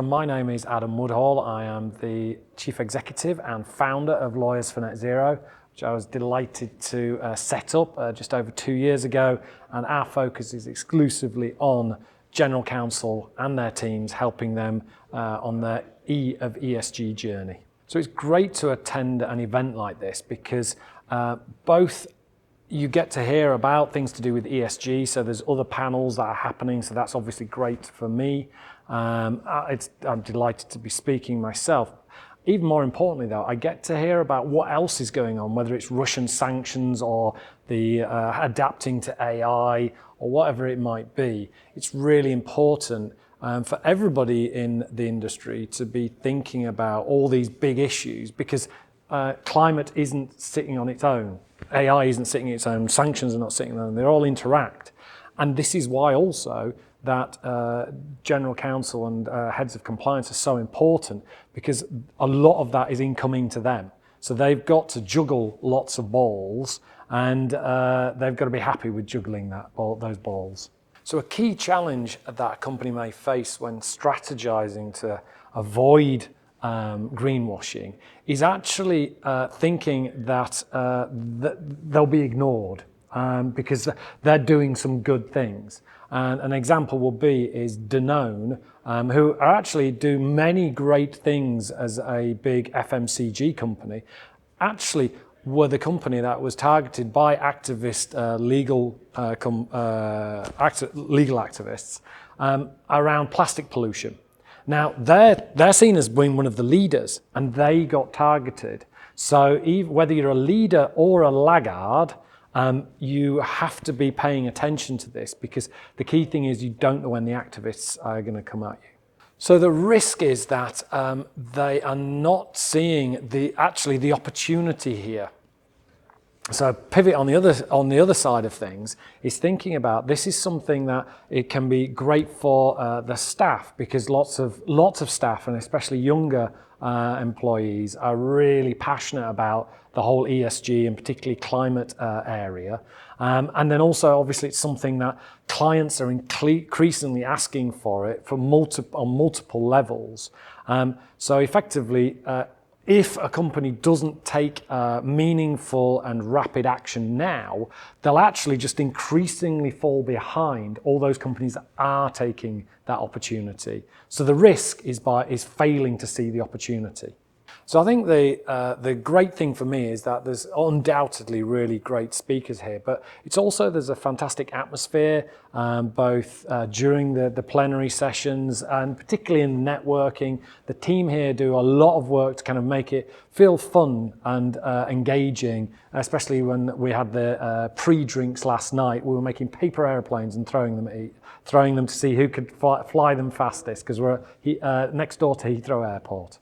My name is Adam Woodhall. I am the Chief Executive and founder of Lawyers for Net Zero, which I was delighted to set up just over 2 years ago. And our focus is exclusively on general counsel and their teams, helping them on their E of ESG journey. So it's great to attend an event like this because both you get to hear about things to do with ESG, so there's other panels that are happening, so that's obviously great for me. I'm delighted to be speaking myself. Even more importantly though, I get to hear about what else is going on, whether it's Russian sanctions or the adapting to AI or whatever it might be. It's really important for everybody in the industry to be thinking about all these big issues because climate isn't sitting on its own. AI isn't sitting on its own, sanctions are not sitting on their own, they all interact. And this is why also that general counsel and heads of compliance are so important because a lot of that is incoming to them. So they've got to juggle lots of balls and they've got to be happy with juggling those balls. So a key challenge that a company may face when strategizing to avoid greenwashing is actually thinking that they'll be ignored because they're doing some good things. And an example will be is Danone, who actually do many great things as a big FMCG company, actually were the company that was targeted by activist legal activists around plastic pollution. Now, they're seen as being one of the leaders, and they got targeted. So whether you're a leader or a laggard, you have to be paying attention to this because the key thing is you don't know when the activists are going to come at you. So the risk is that they are not seeing the opportunity here. So pivot on the other side of things is thinking about this is something that it can be great for the staff because lots of staff and especially younger employees are really passionate about the whole ESG and particularly climate area. And then also obviously it's something that clients are increasingly asking for it on multiple levels. So effectively, if a company doesn't take meaningful and rapid action now, they'll actually just increasingly fall behind all those companies that are taking that opportunity. So the risk is failing to see the opportunity. So I think the great thing for me is that there's undoubtedly really great speakers here, but it's also there's a fantastic atmosphere both during the plenary sessions and particularly in networking. The team here do a lot of work to kind of make it feel fun and engaging, especially when we had the pre-drinks last night. We were making paper airplanes and throwing them to see who could fly them fastest because we're next door to Heathrow Airport.